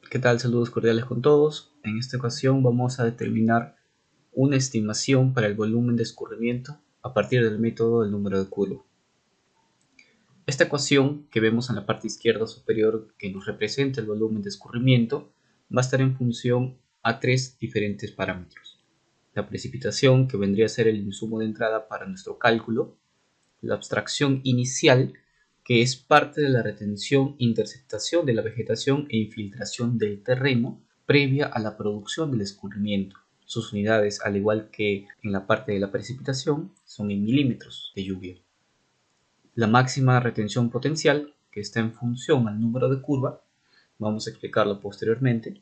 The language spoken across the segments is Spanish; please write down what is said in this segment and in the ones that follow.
¿Qué tal? Saludos cordiales con todos. En esta ocasión vamos a determinar una estimación para el volumen de escurrimiento a partir del método del número de curva. Esta ecuación que vemos en la parte izquierda superior que nos representa el volumen de escurrimiento va a estar en función a tres diferentes parámetros. La precipitación, que vendría a ser el insumo de entrada para nuestro cálculo, la abstracción inicial, que es parte de la retención, interceptación de la vegetación e infiltración del terreno previa a la producción del escurrimiento. Sus unidades, al igual que en la parte de la precipitación, son en milímetros de lluvia. La máxima retención potencial, que está en función al número de curva, vamos a explicarlo posteriormente,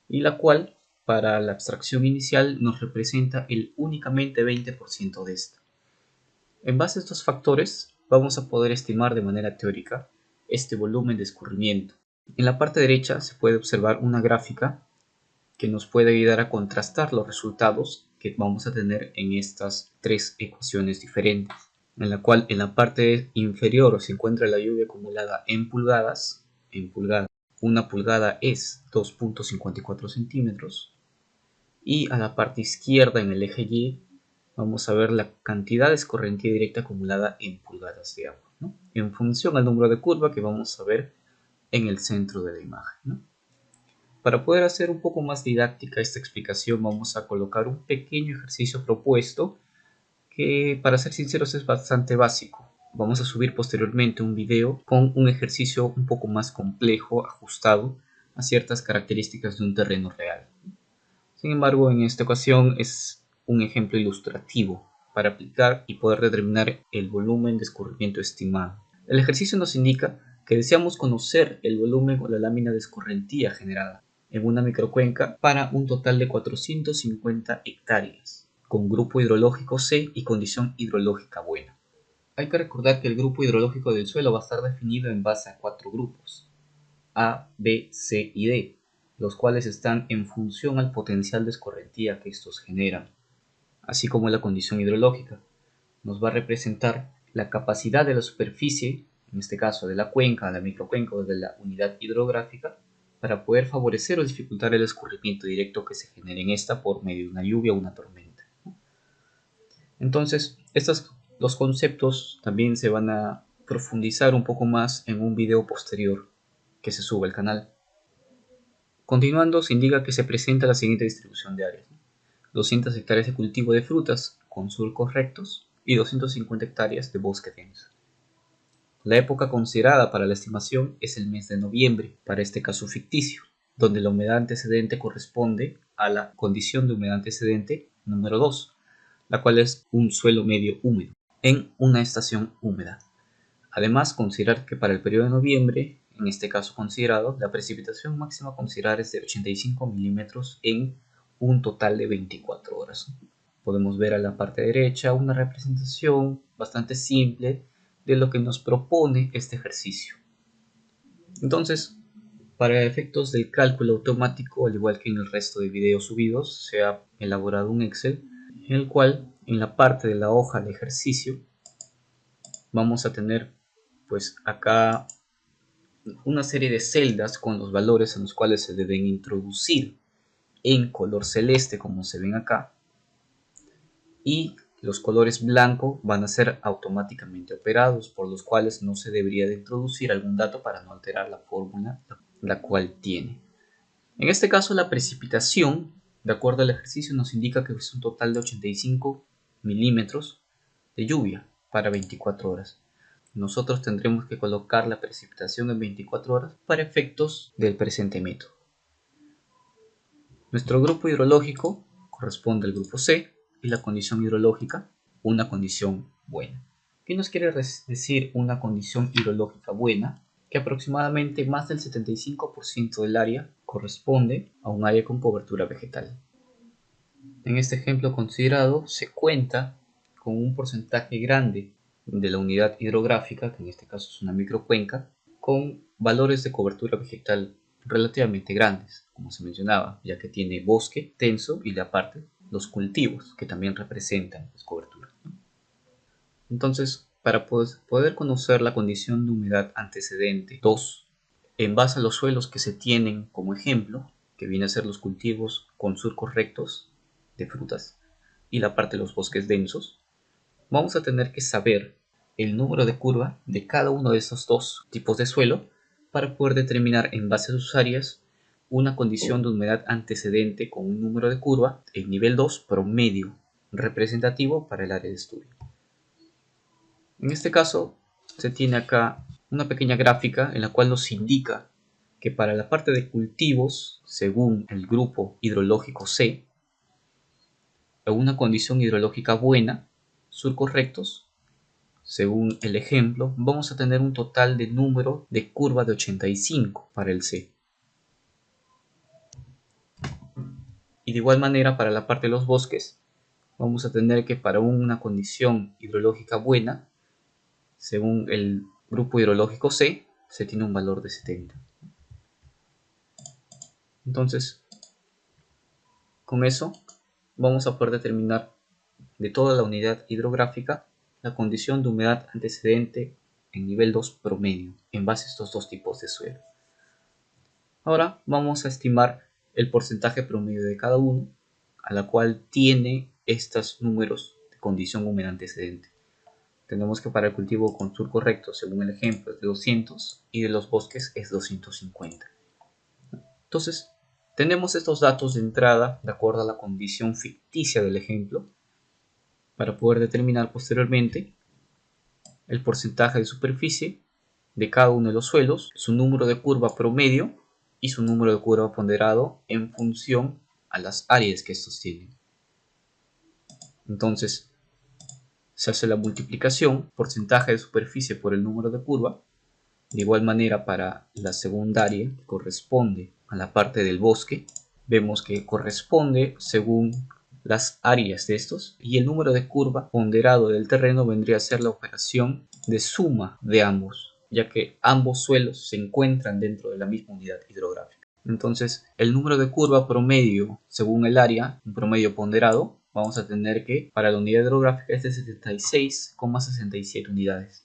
y la cual para la abstracción inicial nos representa el únicamente 20% de esta. En base a estos factores, vamos a poder estimar de manera teórica este volumen de escurrimiento. En la parte derecha se puede observar una gráfica que nos puede ayudar a contrastar los resultados que vamos a tener en estas tres ecuaciones diferentes, en la cual en la parte inferior se encuentra la lluvia acumulada en pulgadas. Una pulgada es 2.54 centímetros, y a la parte izquierda en el eje Y vamos a ver la cantidad de escorrentía directa acumulada en pulgadas de agua, ¿no?, en función al número de curva que vamos a ver en el centro de la imagen, ¿no? Para poder hacer un poco más didáctica esta explicación, vamos a colocar un pequeño ejercicio propuesto que, para ser sinceros, es bastante básico. Vamos a subir posteriormente un video con un ejercicio un poco más complejo, ajustado a ciertas características de un terreno real. Sin embargo, en esta ocasión es un ejemplo ilustrativo para aplicar y poder determinar el volumen de escurrimiento estimado. El ejercicio nos indica que deseamos conocer el volumen o la lámina de escorrentía generada en una microcuenca para un total de 450 hectáreas, con grupo hidrológico C y condición hidrológica buena. Hay que recordar que el grupo hidrológico del suelo va a estar definido en base a 4 grupos: A, B, C y D, los cuales están en función al potencial de escorrentía que estos generan, así como la condición hidrológica. Nos va a representar la capacidad de la superficie, en este caso de la cuenca, de la microcuenca o de la unidad hidrográfica, para poder favorecer o dificultar el escurrimiento directo que se genere en esta por medio de una lluvia o una tormenta. Entonces, estos dos conceptos también se van a profundizar un poco más en un video posterior que se sube al canal. Continuando, se indica que se presenta la siguiente distribución de áreas: 200 hectáreas de cultivo de frutas con surcos rectos y 250 hectáreas de bosque denso. La época considerada para la estimación es el mes de noviembre, para este caso ficticio, donde la humedad antecedente corresponde a la condición de humedad antecedente número 2, la cual es un suelo medio húmedo, en una estación húmeda. Además, considerar que para el periodo de noviembre, en este caso considerado, la precipitación máxima a considerar es de 85 milímetros en un total de 24 horas. Podemos ver a la parte derecha una representación bastante simple de lo que nos propone este ejercicio. Entonces, para efectos del cálculo automático, al igual que en el resto de videos subidos, se ha elaborado un Excel en el cual, en la parte de la hoja de ejercicio, vamos a tener pues acá una serie de celdas con los valores en los cuales se deben introducir en color celeste, como se ven acá, y los colores blanco van a ser automáticamente operados, por los cuales no se debería de introducir algún dato para no alterar la fórmula la cual tiene. En este caso, la precipitación, de acuerdo al ejercicio, nos indica que es un total de 85 milímetros de lluvia para 24 horas. Nosotros tendremos que colocar la precipitación en 24 horas para efectos del presente método. Nuestro grupo hidrológico corresponde al grupo C y la condición hidrológica, una condición buena. ¿Qué nos quiere decir una condición hidrológica buena? Que aproximadamente más del 75% del área corresponde a un área con cobertura vegetal. En este ejemplo considerado se cuenta con un porcentaje grande de la unidad hidrográfica, que en este caso es una microcuenca, con valores de cobertura vegetal relativamente grandes, como se mencionaba, ya que tiene bosque denso y de aparte los cultivos, que también representan las coberturas, ¿no? Entonces, para poder conocer la condición de humedad antecedente 2, en base a los suelos que se tienen como ejemplo, que viene a ser los cultivos con surcos rectos de frutas y la parte de los bosques densos, vamos a tener que saber el número de curva de cada uno de esos dos tipos de suelo para poder determinar en base a sus áreas una condición de humedad antecedente con un número de curva en nivel 2 promedio representativo para el área de estudio. En este caso se tiene acá una pequeña gráfica en la cual nos indica que para la parte de cultivos, según el grupo hidrológico C, en una condición hidrológica buena, surcos rectos, según el ejemplo, vamos a tener un total de número de curva de 85 para el C. Y de igual manera para la parte de los bosques, vamos a tener que para una condición hidrológica buena, según el grupo hidrológico C, se tiene un valor de 70. Entonces, con eso vamos a poder determinar de toda la unidad hidrográfica la condición de humedad antecedente en nivel 2 promedio en base a estos dos tipos de suelo. Ahora vamos a estimar el porcentaje promedio de cada uno, a la cual tiene estos números de condición húmeda antecedente. Tenemos que para el cultivo con surco recto, según el ejemplo, es de 200 y de los bosques es 250. Entonces, tenemos estos datos de entrada de acuerdo a la condición ficticia del ejemplo para poder determinar posteriormente el porcentaje de superficie de cada uno de los suelos, su número de curva promedio y su número de curva ponderado en función a las áreas que estos tienen. Entonces, se hace la multiplicación, porcentaje de superficie por el número de curva. De igual manera, para la segunda área, que corresponde a la parte del bosque, vemos que corresponde según las áreas de estos, y el número de curva ponderado del terreno vendría a ser la operación de suma de ambos, ya que ambos suelos se encuentran dentro de la misma unidad hidrográfica. Entonces, el número de curva promedio según el área, un promedio ponderado, vamos a tener que para la unidad hidrográfica es de 76,67 unidades.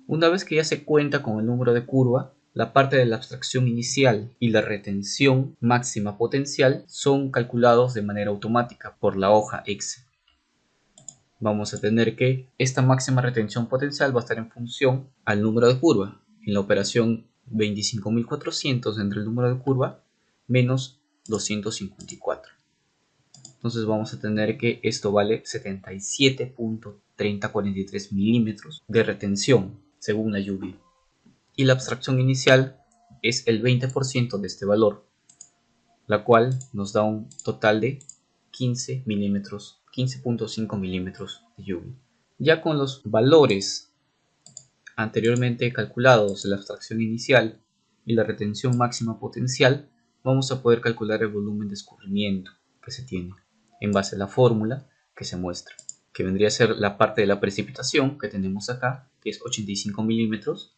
Una vez que ya se cuenta con el número de curva, la parte de la abstracción inicial y la retención máxima potencial son calculados de manera automática por la hoja Excel. Vamos a tener que esta máxima retención potencial va a estar en función al número de curva. En la operación 25.400 entre el número de curva menos 254. Entonces vamos a tener que esto vale 77.3043 milímetros de retención según la lluvia. Y la abstracción inicial es el 20% de este valor, la cual nos da un total de 15 milímetros, 15.5 milímetros de lluvia. Ya con los valores anteriormente calculados de la abstracción inicial y la retención máxima potencial, vamos a poder calcular el volumen de escurrimiento que se tiene en base a la fórmula que se muestra, que vendría a ser la parte de la precipitación que tenemos acá, que es 85 milímetros,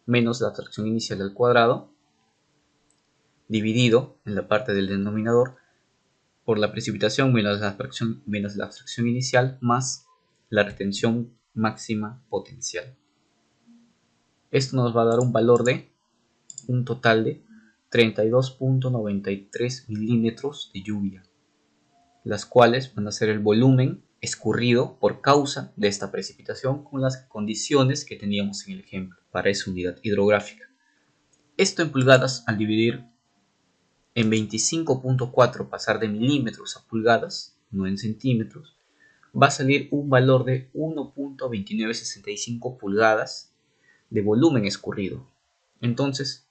menos la abstracción inicial al cuadrado, dividido en la parte del denominador por la precipitación menos la abstracción inicial más la retención máxima potencial. Esto nos va a dar un valor de un total de 32.93 milímetros de lluvia, las cuales van a ser el volumen escurrido por causa de esta precipitación con las condiciones que teníamos en el ejemplo para esa unidad hidrográfica. Esto en pulgadas, al dividir en 25.4 pasar de milímetros a pulgadas, no en centímetros, va a salir un valor de 1.2965 pulgadas de volumen escurrido. Entonces,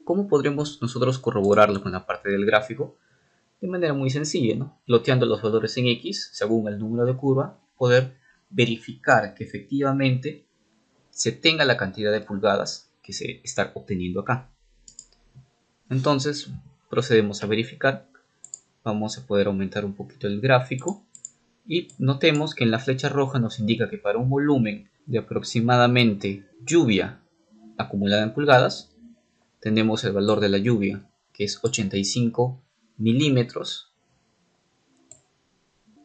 ¿cómo podremos nosotros corroborarlo con la parte del gráfico? De manera muy sencilla, ¿no? Ploteando los valores en X según el número de curva, poder verificar que efectivamente se tenga la cantidad de pulgadas que se está obteniendo acá. Entonces, procedemos a verificar. Vamos a poder aumentar un poquito el gráfico y notemos que en la flecha roja nos indica que para un volumen de aproximadamente lluvia acumulada en pulgadas, tenemos el valor de la lluvia, que es 85 milímetros.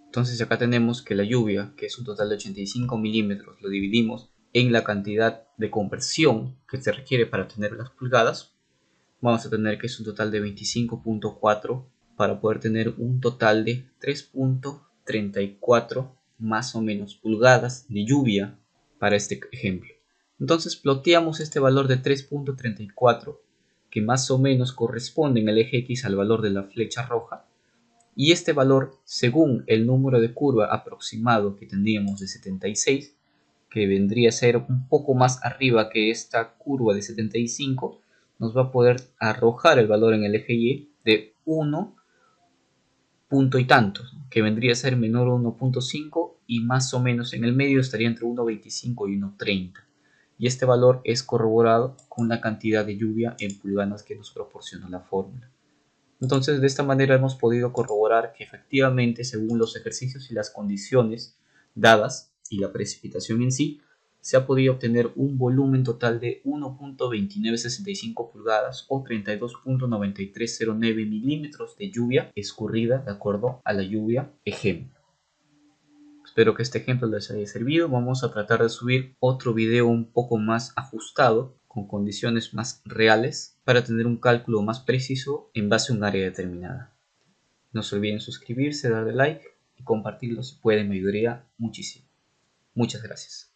Entonces acá tenemos que la lluvia, que es un total de 85 milímetros, lo dividimos en la cantidad de conversión que se requiere para tener las pulgadas, vamos a tener que es un total de 25.4 para poder tener un total de 3.34 más o menos pulgadas de lluvia para este ejemplo. Entonces ploteamos este valor de 3.34 que más o menos corresponde en el eje X al valor de la flecha roja, y este valor, según el número de curva aproximado que tendríamos de 76, que vendría a ser un poco más arriba que esta curva de 75, nos va a poder arrojar el valor en el eje Y de 1 punto y tantos, que vendría a ser menor a 1.5 y más o menos en el medio estaría entre 1.25 y 1.30. Y este valor es corroborado con la cantidad de lluvia en pulgadas que nos proporciona la fórmula. Entonces, de esta manera hemos podido corroborar que efectivamente, según los ejercicios y las condiciones dadas y la precipitación en sí, se ha podido obtener un volumen total de 1.2965 pulgadas o 32.9309 milímetros de lluvia escurrida de acuerdo a la lluvia ejemplo. Espero que este ejemplo les haya servido. Vamos a tratar de subir otro video un poco más ajustado, con condiciones más reales, para tener un cálculo más preciso en base a un área determinada. No se olviden suscribirse, darle like y compartirlo si pueden, me ayudaría muchísimo. Muchas gracias.